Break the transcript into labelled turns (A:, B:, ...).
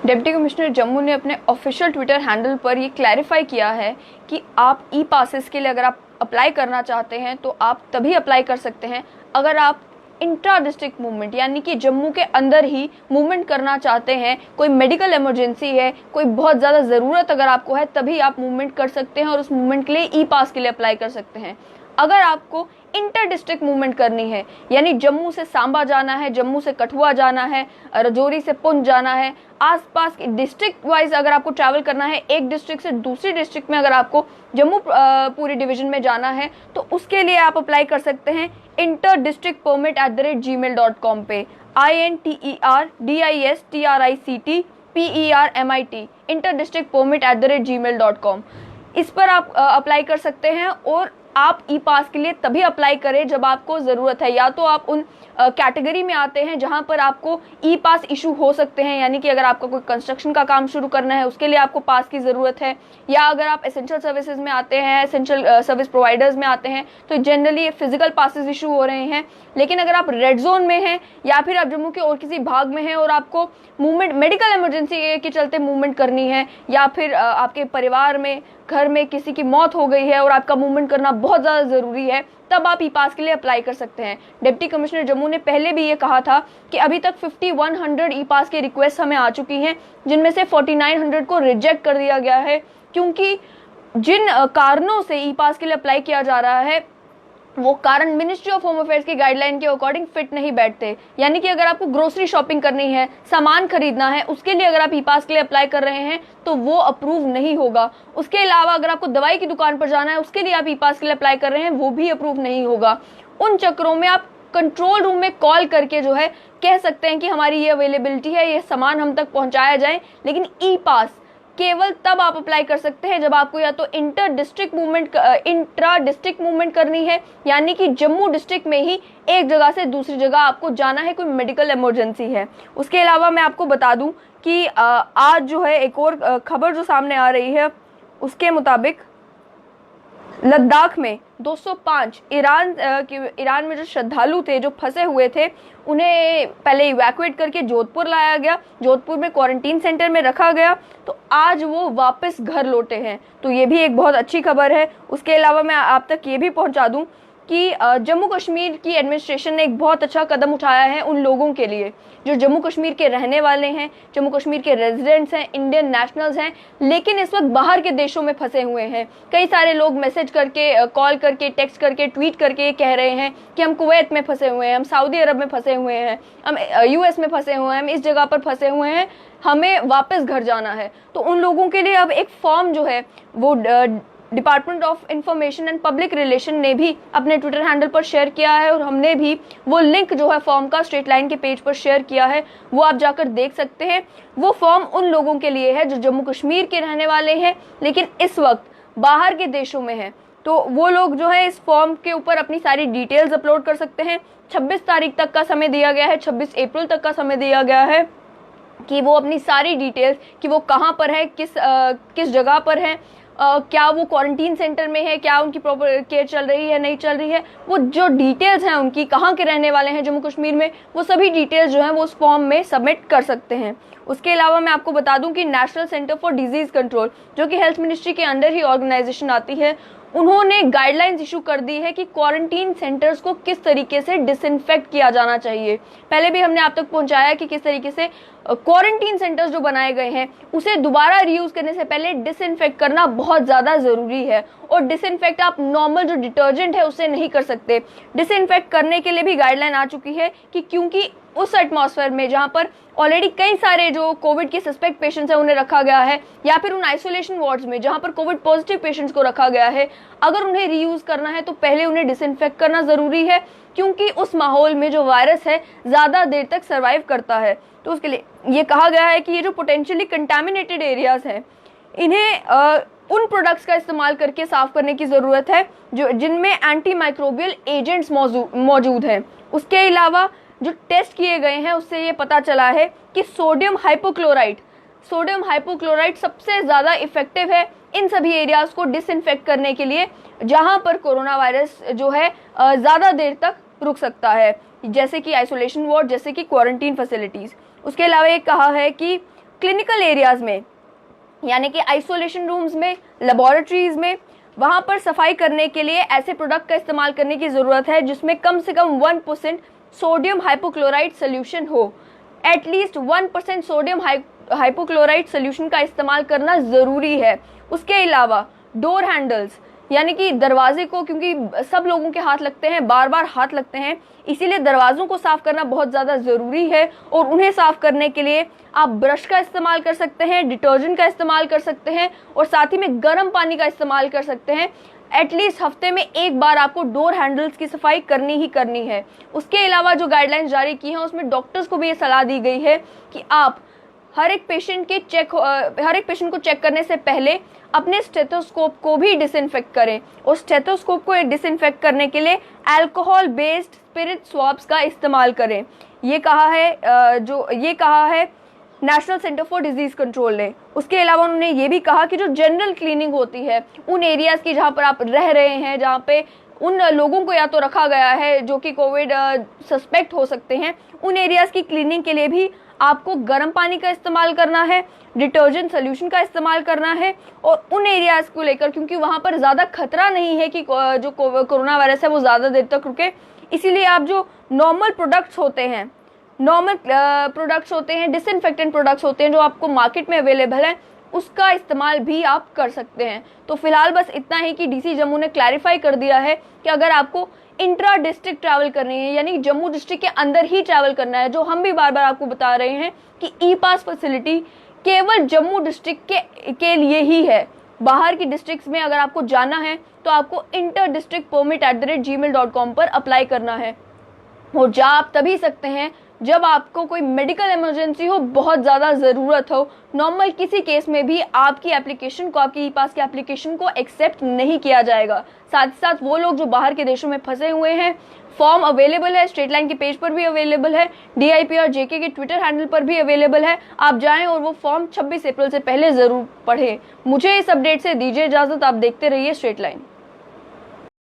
A: Deputy commissioner Jammu ने अपने official Twitter handle पर ये क्लैरिफाई किया है कि आप ई पासेस के लिए अगर आप अप्लाई करना चाहते हैं तो आप तभी अप्लाई कर सकते हैं अगर आप इंट्रा डिस्ट्रिक्ट मूवमेंट यानी कि जम्मू के अंदर ही मूवमेंट करना चाहते हैं, कोई मेडिकल इमरजेंसी है, कोई बहुत ज़्यादा ज़रूरत अगर आपको है तभी आप मूवमेंट कर सकते हैं और उस मूवमेंट के लिए ई पास के लिए अप्लाई कर सकते हैं। अगर आपको इंटर डिस्ट्रिक्ट मूवमेंट करनी है यानी जम्मू से सांबा जाना है, जम्मू से कठुआ जाना है, राजौरी से पुंछ जाना है, आसपास के डिस्ट्रिक्ट वाइज अगर आपको ट्रैवल करना है, एक डिस्ट्रिक्ट से दूसरी डिस्ट्रिक्ट में अगर आपको जम्मू पूरी डिवीजन में जाना है तो उसके लिए आप अप्लाई कर सकते हैं interdistrictpermit@gmail.com पे interdistrictpermit interdistrictpermit@gmail.com इस पर आप अप्लाई कर सकते हैं। और आप ई पास के लिए तभी अप्लाई करें जब आपको ज़रूरत है, या तो आप उन कैटेगरी में आते हैं जहां पर आपको ई पास इशू हो सकते हैं, यानी कि अगर आपका कोई कंस्ट्रक्शन का काम शुरू करना है उसके लिए आपको पास की ज़रूरत है, या अगर आप एसेंशियल सर्विसेज में आते हैं, एसेंशियल सर्विस प्रोवाइडर्स में आते हैं तो जनरली फिजिकल पासेस इशू हो रहे हैं। लेकिन अगर आप रेड जोन में हैं या फिर आप जम्मू के और किसी भाग में हैं और आपको मूवमेंट मेडिकल इमरजेंसी के चलते मूवमेंट करनी है, या फिर आपके परिवार में घर में किसी की मौत हो गई है और आपका मूवमेंट करना बहुत ज़्यादा ज़रूरी है, तब आप ई पास के लिए अप्लाई कर सकते हैं। डिप्टी कमिश्नर जम्मू ने पहले भी ये कहा था कि अभी तक 5100 ई पास की रिक्वेस्ट हमें आ चुकी हैं, जिनमें से 4900 को रिजेक्ट कर दिया गया है, क्योंकि जिन कारणों से ई पास के लिए अप्लाई किया जा रहा है वो कारण मिनिस्ट्री ऑफ होम अफेयर्स की गाइडलाइन के अकॉर्डिंग फिट नहीं बैठते। यानी कि अगर आपको ग्रोसरी शॉपिंग करनी है, सामान खरीदना है, उसके लिए अगर आप ई पास के लिए अप्लाई कर रहे हैं तो वो अप्रूव नहीं होगा। उसके अलावा अगर आपको दवाई की दुकान पर जाना है उसके लिए आप ई पास के लिए अप्लाई कर रहे हैं, वो भी अप्रूव नहीं होगा। उन चक्रों में आप कंट्रोल रूम में कॉल करके जो है कह सकते हैं कि हमारी ये अवेलेबिलिटी है, ये सामान हम तक पहुंचाया जाए। लेकिन ई पास केवल तब आप अप्लाई कर सकते हैं जब आपको या तो इंट्रा डिस्ट्रिक्ट मूवमेंट करनी है, यानी कि जम्मू डिस्ट्रिक्ट में ही एक जगह से दूसरी जगह आपको जाना है, कोई मेडिकल इमरजेंसी है। उसके अलावा मैं आपको बता दूं कि आज जो है एक और खबर जो सामने आ रही है उसके मुताबिक लद्दाख में 205 ईरान में जो श्रद्धालु थे जो फंसे हुए थे उन्हें पहले इवैक्यूएट करके जोधपुर लाया गया, जोधपुर में क्वारंटीन सेंटर में रखा गया, तो आज वो वापस घर लौटे हैं। तो ये भी एक बहुत अच्छी खबर है। उसके अलावा मैं आप तक ये भी पहुंचा दूं कि जम्मू कश्मीर की एडमिनिस्ट्रेशन ने एक बहुत अच्छा कदम उठाया है उन लोगों के लिए जो जम्मू कश्मीर के रहने वाले हैं, जम्मू कश्मीर के रेजिडेंट्स हैं, इंडियन नेशनल्स हैं, लेकिन इस वक्त बाहर के देशों में फंसे हुए हैं। कई सारे लोग मैसेज करके, कॉल करके, टेक्स्ट करके, ट्वीट करके कह रहे हैं कि हम कुवैत में फंसे हुए हैं, हम सऊदी अरब में फंसे हुए हैं, हम US में फंसे हुए हैं, हम इस जगह पर फंसे हुए हैं, हमें वापस घर जाना है। तो उन लोगों के लिए अब एक फॉर्म जो है वो department of information and public relation ने भी अपने ट्विटर हैंडल पर शेयर किया है और हमने भी वो लिंक जो है फॉर्म का स्ट्रेट लाइन के पेज पर शेयर किया है, वो आप जाकर देख सकते हैं। वो फॉर्म उन लोगों के लिए है जो जम्मू कश्मीर के रहने वाले हैं लेकिन इस वक्त बाहर के देशों में हैं। तो वो लोग जो है इस फॉर्म के ऊपर अपनी सारी डिटेल्स अपलोड कर सकते हैं। 26 तारीख तक का समय दिया गया है, 26 अप्रैल तक का समय दिया गया है कि वो अपनी सारी डिटेल्स कि वो कहाँ पर है, किस जगह पर है, क्या वो क्वारंटीन सेंटर में है, क्या उनकी प्रॉपर केयर चल रही है, नहीं चल रही है, वो जो डिटेल्स हैं उनकी, कहाँ के रहने वाले हैं जम्मू कश्मीर में, वो सभी डिटेल्स जो हैं वो उस फॉर्म में सबमिट कर सकते हैं। उसके अलावा मैं आपको बता दूं कि national centre for disease control जो कि हेल्थ मिनिस्ट्री के अंडर ही ऑर्गेनाइजेशन आती है, उन्होंने गाइडलाइंस इशू कर दी है कि क्वारंटीन सेंटर्स को किस तरीके से डिसइंफेक्ट किया जाना चाहिए। पहले भी हमने आप तक पहुंचाया कि किस तरीके से क्वारंटीन सेंटर्स जो बनाए गए हैं उसे दोबारा रीयूज करने से पहले डिसइंफेक्ट करना बहुत ज़्यादा ज़रूरी है। और डिसइंफेक्ट आप नॉर्मल जो डिटर्जेंट है उससे नहीं कर सकते। डिसइंफेक्ट करने के लिए भी गाइडलाइन आ चुकी है कि क्योंकि उस एटमॉस्फेयर में जहाँ पर ऑलरेडी कई सारे जो कोविड के सस्पेक्ट पेशेंट्स हैं उन्हें रखा गया है, या फिर उन आइसोलेशन वार्ड्स में जहाँ पर कोविड पॉजिटिव पेशेंट्स को रखा गया है, अगर उन्हें रीयूज करना है तो पहले उन्हें डिसइंफेक्ट करना ज़रूरी है, क्योंकि उस माहौल में जो वायरस है ज़्यादा देर तक सर्वाइव करता है। तो उसके लिए ये कहा गया है कि ये जो पोटेंशियली कंटामिनेटेड एरियाज हैं इन्हें उन प्रोडक्ट्स का इस्तेमाल करके साफ करने की ज़रूरत है जो जिनमें एंटी माइक्रोबियल एजेंट्स मौजूद हैं। उसके अलावा जो टेस्ट किए गए हैं उससे ये पता चला है कि सोडियम हाइपोक्लोराइट सबसे ज़्यादा इफेक्टिव है इन सभी एरियाज को डिसइंफेक्ट करने के लिए जहां पर कोरोना वायरस जो है ज़्यादा देर तक रुक सकता है, जैसे कि आइसोलेशन वार्ड, जैसे कि क्वारंटीन फैसिलिटीज़। उसके अलावा ये कहा है कि क्लिनिकल एरियाज में यानी कि आइसोलेशन रूम्स में, लेबोरेटरीज में, वहां पर सफाई करने के लिए ऐसे प्रोडक्ट का इस्तेमाल करने की जरूरत है जिसमें कम से कम 1% सोडियम हाइपोक्लोराइड सोल्यूशन हो। एटलीस्ट 1% सोडियम हाइपोक्लोराइड सोल्यूशन का इस्तेमाल करना जरूरी है। उसके अलावा डोर हैंडल्स यानी कि दरवाजे को, क्योंकि सब लोगों के हाथ लगते हैं, बार बार हाथ लगते हैं, इसीलिए दरवाजों को साफ करना बहुत ज़्यादा ज़रूरी है। और उन्हें साफ करने के लिए आप ब्रश का इस्तेमाल कर सकते हैं, डिटर्जेंट का इस्तेमाल कर सकते हैं और साथ ही में गर्म पानी का इस्तेमाल कर सकते हैं। एटलीस्ट हफ्ते में एक बार आपको डोर हैंडल्स की सफाई करनी ही करनी है। उसके अलावा जो गाइडलाइंस जारी की हैं उसमें डॉक्टर्स को भी ये सलाह दी गई है कि आप हर एक पेशेंट को चेक करने से पहले अपने स्टेथोस्कोप को भी डिसइंफेक्ट करें और स्टेथोस्कोप को डिसइंफेक्ट करने के लिए अल्कोहल बेस्ड स्पिरिट स्वैब्स का इस्तेमाल करें। ये कहा है national centre for disease control ने। उसके अलावा उन्होंने ये भी कहा कि जो जनरल क्लीनिंग होती है उन एरियाज की जहाँ पर आप रह रहे हैं, जहाँ पे उन लोगों को या तो रखा गया है जो कि कोविड सस्पेक्ट हो सकते हैं, उन एरियाज की क्लीनिंग के लिए भी आपको गर्म पानी का इस्तेमाल करना है, डिटर्जेंट सोल्यूशन का इस्तेमाल करना है। और उन एरियाज को लेकर, क्योंकि वहाँ पर ज़्यादा खतरा नहीं है कि जो कोरोना वायरस है वो ज़्यादा देर तक रुके, इसीलिए आप जो नॉर्मल प्रोडक्ट्स होते हैं, डिसइंफेक्टेंट प्रोडक्ट्स होते हैं जो आपको मार्केट में अवेलेबल है, उसका इस्तेमाल भी आप कर सकते हैं। तो फिलहाल बस इतना ही कि डीसी जम्मू ने क्लैरिफाई कर दिया है कि अगर आपको इंट्रा डिस्ट्रिक्ट ट्रैवल करनी है यानी जम्मू डिस्ट्रिक्ट के अंदर ही ट्रैवल करना है, जो हम भी बार बार आपको बता रहे हैं कि ई पास फैसिलिटी केवल जम्मू डिस्ट्रिक्ट के लिए ही है। बाहर की डिस्ट्रिक्ट्स में अगर आपको जाना है तो आपको interdistrictpermit@gmail.com पर अप्लाई करना है। और जा आप तभी सकते हैं जब आपको कोई मेडिकल इमरजेंसी हो, बहुत ज़्यादा ज़रूरत हो। नॉर्मल किसी केस में भी आपकी ई पास की एप्लीकेशन को एक्सेप्ट नहीं किया जाएगा। साथ ही साथ वो लोग जो बाहर के देशों में फंसे हुए हैं, फॉर्म अवेलेबल है, स्टेट लाइन के पेज पर भी अवेलेबल है, DIP और JK के ट्विटर हैंडल पर भी अवेलेबल है। आप जाएं और वो फॉर्म 26 अप्रैल से पहले ज़रूर पढ़ें। मुझे इस अपडेट से दीजिए इजाज़त। आप देखते रहिए स्ट्रेट लाइन।